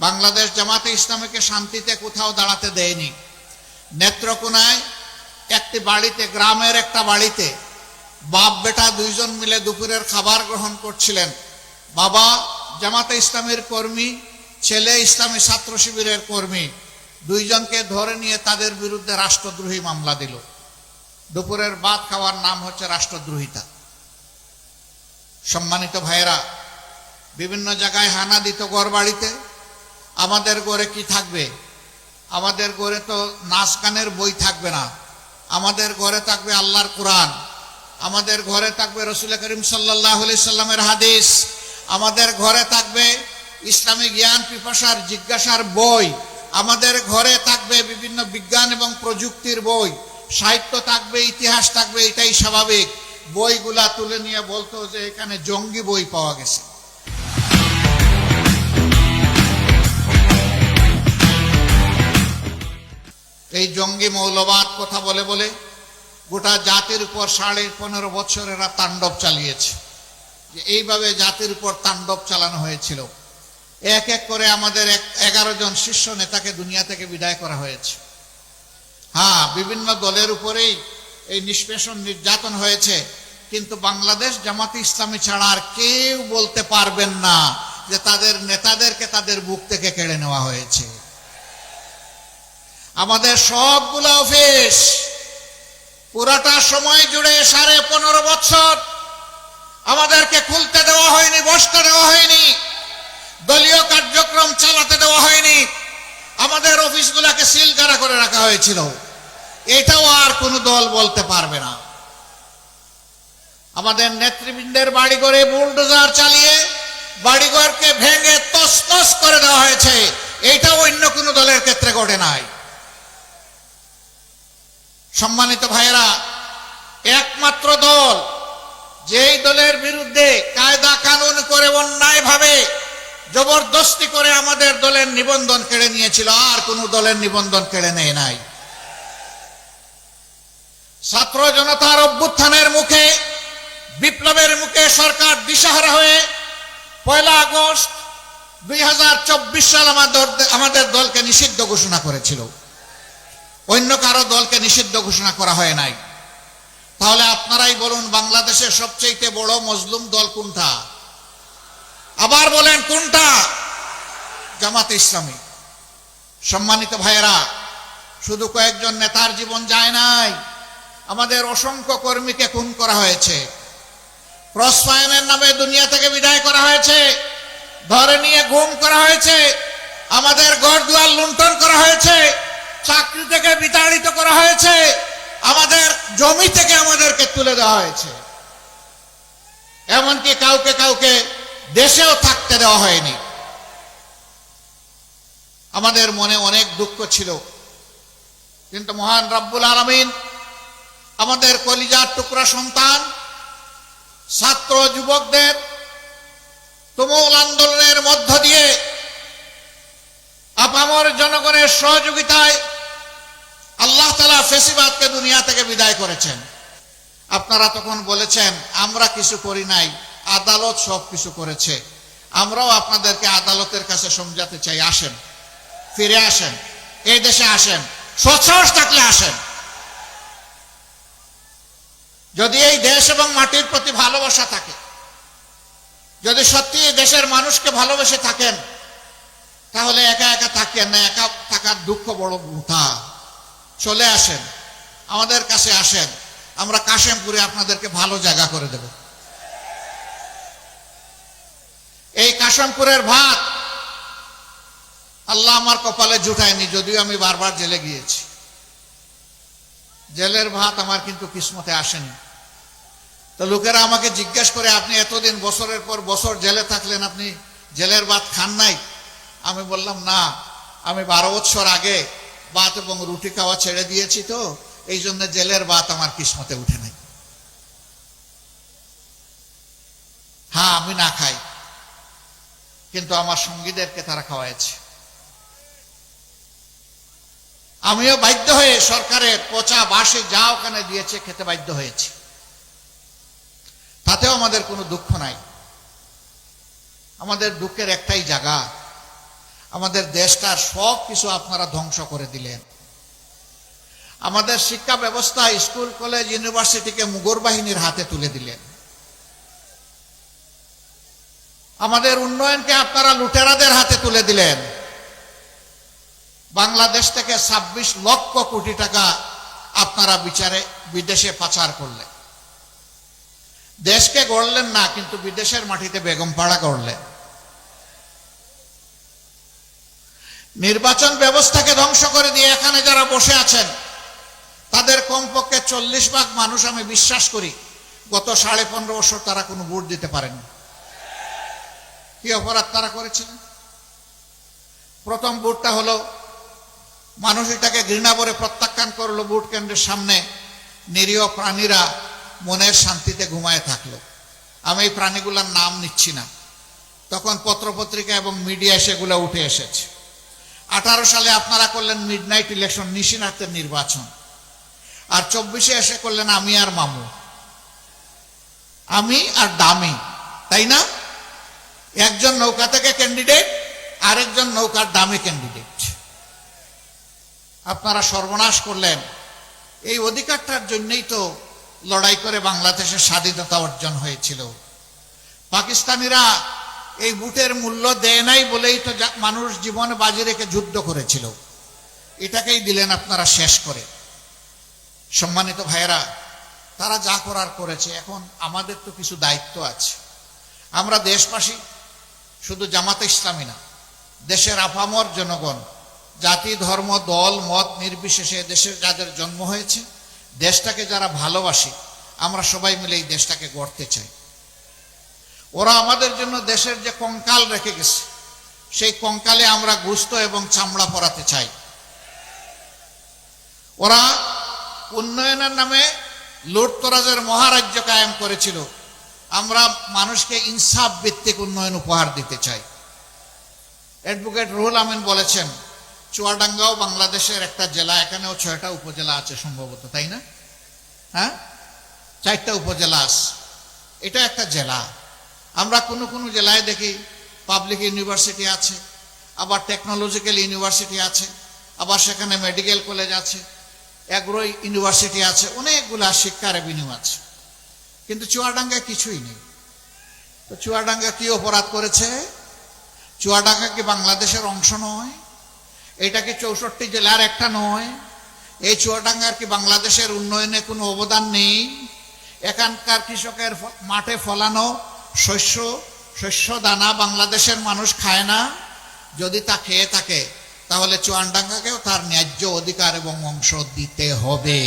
বাংলাদেশ জামাতে ইসলামীকে শান্তিতে কোথাও দাঁড়াতে দেয়নি। নেত্রকোনায় একটি বাড়িতে, গ্রামের একটা বাড়িতে বাপ বেটা দুইজন মিলে দুপুরের খাবার গ্রহণ করছিলেন। বাবা জামাতে ইসলামীর কর্মী, ছেলে ইসলামী ছাত্র শিবিরের কর্মী, দুইজনকে ধরে নিয়ে তাদের বিরুদ্ধে রাষ্ট্রদ্রোহী মামলা দিল। দুপুরের ভাত খাওয়ার নাম হচ্ছে রাষ্ট্রদ্রোহিতা। সম্মানিত ভাইয়েরা, বিভিন্ন জায়গায় হানা দিত ঘর বাড়িতে। আমাদের ঘরে কি থাকবে? আমাদের ঘরে তো নাচ গানের বই থাকবে না, আমাদের ঘরে থাকবে আল্লাহর কোরআন, আমাদের ঘরে থাকবে রসুল করিম সাল্লাল্লাহু আলাইহি সাল্লামের হাদিস, আমাদের ঘরে থাকবে ইসলামী জ্ঞান পিপাসার জিজ্ঞাসার বই, আমাদের ঘরে থাকবে বিভিন্ন বিজ্ঞান এবং প্রযুক্তির বই, সাহিত্য থাকবে, ইতিহাস থাকবে। এটাই স্বাভাবিক। বইগুলা তুলে নিয়ে বলতো যে এখানে জঙ্গি বই পাওয়া গেছে। এই জঙ্গি মৌলবাদ কথা বলে বলে গোটা জাতির উপর 15.5 বছর এরা তাণ্ডব চালিয়েছে। এইভাবে জাতির উপর তাণ্ডব চালানো হয়েছিল। এক এক করে আমাদের 11 জন শীর্ষ নেতাকে দুনিয়া থেকে বিদায় করা হয়েছে। হ্যাঁ, বিভিন্ন দলের উপরেই এই নিষ্পেষণ নির্যাতন হয়েছে, কিন্তু বাংলাদেশ জামাতে ইসলামী ছাড়া আর কেউ বলতে পারবেন না যে তাদের নেতাদেরকে তাদের বুক থেকে কেড়ে নেওয়া হয়েছে। আমাদের সবগুলো অফিস পুরাটা সময় জুড়ে 15.5 বছর আমাদেরকে খুলতে দেওয়া হয়নি, বসতে দেওয়া হয়নি, দলীয় কার্যক্রম চালাতে দেওয়া হয়নি। আমাদের অফিসগুলোকে সিলগালা করে রাখা হয়েছিল। এটাও আর কোনো দল বলতে পারবে না। আমাদের নেতৃবৃন্দের বাড়িঘরে বুলডোজার চালিয়ে বাড়িঘরকে ভেঙে তছনছ করে দেওয়া হয়েছে। এইটাও অন্য কোনো দলের ক্ষেত্রে ঘটে নাই। সম্মানিত ভাইয়েরা, একমাত্র দল যেই দলের বিরুদ্ধে কায়দা কানুন করে অন্যায়ভাবে জবরদস্তি করে আমাদের দলের নিবন্ধন কেড়ে নিয়েছিল, আর কোন দলের নিবন্ধন কেড়ে নেয় নাই। ছাত্র জনতার অভ্যুত্থানের মুখে, বিপ্লবের মুখে সরকার দিশাহারা হয়ে 1 আগস্ট 2024 সাল আমাদের দলকে নিষিদ্ধ ঘোষণা করেছিল। অন্য কারো দলকে নিষিদ্ধ ঘোষণা করা হয় নাই। তাহলে আপনারাই বলুন, বাংলাদেশের সবচেয়ে বড় মজলুম দল কোনটা? আবার বলেন কোনটা? জামাতে ইসলামী। সম্মানিত ভাইয়েরা, শুধু কয়েকজন নেতার জীবন যায় নাই, আমাদের অসংখ্য কর্মীকে খুন করা হয়েছে, ক্রসফায়ারের নামে দুনিয়া থেকে বিদায় করা হয়েছে, ধরে নিয়ে গুম করা হয়েছে, আমাদের ঘর দুয়ার লুণ্ঠন করা হয়েছে, চাকরি থেকে বিতাড়িত করা হয়েছে, আমাদের জমি থেকে আমাদেরকে তুলে দেওয়া হয়েছে, এমনকি কাউকে কাউকে দেশেও থাকতে দেওয়া হয়নি। আমাদের মনে অনেক দুঃখ ছিল, কিন্তু মহান রব্বুল আলামিন আমাদের কলিজার টুকরা সন্তান ছাত্র যুবকদের তুমুল আন্দোলনের মধ্য দিয়ে আপামর জনগণের সহযোগিতায় আল্লাহ তাআলা ফেসিবাদকে দুনিয়া থেকে বিদায় করেছেন। আপনারা তখন বলেছেন আমরা কিছু করি নাই, আদালত সব কিছু করেছে। আমরাও আপনাদেরকে আদালতের কাছে সমঝাতে চাই, আসেন, ফিরে আসেন, এই দেশে আসেন, সৎসাহস থাকলে আসেন। যদি এই দেশ এবং মাটির প্রতি ভালোবাসা থাকে, যদি সত্যি এই দেশের মানুষকে ভালোবেসে থাকেন, তাহলে একা একা থাকেন না, একা থাকার দুঃখ বড় বৃথা। চলে আসেন, আমাদের কাছে আসেন, আমরা কাশেমপুরে আপনাদেরকে ভালো জায়গা করে দেব। এই কাশেমপুরের ভাত আল্লাহ আমার কপালে জুটায়নি, যদিও আমি বারবার জেলে গিয়েছি। জেলের ভাত আমার কিন্তু কিসমতে আসেনি। তো লোকেরা আমাকে জিজ্ঞেস করে, আপনি এতদিন বছরের পর বছর জেলে থাকলেন, আপনি জেলের ভাত খান নাই? আমি বললাম না, আমি 12 বছর আগে ভাত এবং রুটি খাওয়া ছেড়ে দিয়েছি, তো এই জন্য জেলের ভাত আমার কিসমতে উঠে নাই। হ্যাঁ, আমি না খাই, কিন্তু আমার সঙ্গীদেরকে তারা খাওয়াইছে। আমিও বাধ্য হয়ে সরকারের পচা বাসে যা ওখানে দিয়েছে খেতে বাধ্য হয়েছি, তাতেও আমাদের কোনো দুঃখ নাই। আমাদের দুঃখের একটাই জায়গা, আমাদের দেশটার সব কিছু আপনারা ধ্বংস করে দিলেন। আমাদের শিক্ষা ব্যবস্থা, স্কুল কলেজ ইউনিভার্সিটিকে মুঘল বাহিনীর হাতে তুলে দিলেন। আমাদের উন্নয়নকে আপনারা লুটেরাদের হাতে তুলে দিলেন। বাংলাদেশ থেকে 26 লক্ষ কোটি টাকা আপনারা বিদেশে পাচার করলেন। দেশকে গড়লেন না, কিন্তু বিদেশের মাটিতে বেগমপাড়া গড়লেন। নির্বাচন ব্যবস্থাকে ধ্বংস করে দিয়ে এখানে যারা বসে আছেন তাদের কমপক্ষে 40% মানুষ, আমি বিশ্বাস করি, গত 15.5 বছর তারা কোনো ভোট দিতে পারেনি। কি অপরাধ তারা করেছিলেন? প্রথম ভোটটা হলো মানুষ এটাকে ঘৃণা করে প্রত্যাখ্যান করলো। ভোট কেন্দ্রের সামনে নিরীহ প্রাণীরা মনের শান্তিতে ঘুমায় থাকলো। আমি এই প্রাণীগুলোর নাম নিচ্ছি না, তখন পত্রপত্রিকা এবং মিডিয়া সেগুলো উঠে এসেছে। 18 সালে আপনারা করলেন মিডনাইট ইলেকশন, নিশিনাথের নির্বাচন। আর 24-এ এসে করলেন আমি আর মামু, আমি আর দামি, তাই না? একজন নৌকা থেকে ক্যান্ডিডেট, আরেকজন নৌকার দামি ক্যান্ডিডেট। আপনারা সর্বনাশ করলেন। এই অধিকারটার জন্যই তো লড়াই করে বাংলাদেশের স্বাধীনতা অর্জন হয়েছিল। পাকিস্তানিরা এই ভোটের মূল্য দেয় নাই বলেই তো মানুষ জীবন বাজি রেখে যুদ্ধ করেছিল। এটাকেই দিলেন আপনারা শেষ করে। সম্মানিত ভাইয়েরা, তারা যা করার করেছে, এখন আমাদের তো কিছু দায়িত্ব আছে। আমরা দেশবাসী, শুধু জামাতে ইসলামী না, দেশের আপামর জনগণ, জাতি ধর্ম দল মত নির্বিশেষে দেশের যাদের জন্ম হয়েছে, দেশটাকে যারা ভালোবাসি, আমরা সবাই মিলে এই দেশটাকে গড়তে চাই। ওরা আমাদের জন্য দেশের যে কঙ্কাল রেখে গেছে, সেই কঙ্কালে আমরা গোশত এবং চামড়া পরাতে চাই। ওরা উন্নয়নের নামে লুটতরাজের মহারাজ্য কায়েম করেছিল, আমরা মানুষকে ইনসাফ ভিত্তিক উন্নয়ন উপহার দিতে চাই। অ্যাডভোকেট রুহুল আমিন বলেছেন, চুয়াডাঙ্গাও বাংলাদেশের একটা জেলা, এখানেও 6টা উপজেলা আছে সম্ভবত, তাই না? হ্যাঁ, 4টা উপজেলা আছে। এটা একটা জেলা। আমরা কোনো কোনো জেলায় দেখি পাবলিক ইউনিভার্সিটি আছে, আবার টেকনোলজিক্যাল ইউনিভার্সিটি আছে, আবার সেখানে মেডিকেল কলেজ আছে, এগ্রো ইউনিভার্সিটি আছে, অনেকগুলা শিক্ষার এভিনিউ আছে। কিন্তু চুয়াডাঙ্গায় কিছুই নেই। তো চুয়াডাঙ্গা কি অপরাধ করেছে? চুয়াডাঙ্গা কি বাংলাদেশের অংশ নয়? এটা কি 64 জেলার একটা নয়? এই চুয়াডাঙ্গার কি বাংলাদেশের উন্নয়নে কোনো অবদান নেই? এখানকার কৃষকের মাঠে ফলানো শস্য দানা বাংলাদেশের মানুষ খায় না? যদি তা খেয়ে থাকে, তাহলে চুয়াডাঙ্গাকেও তার ন্যায্য অধিকার এবং অংশ দিতে হবে।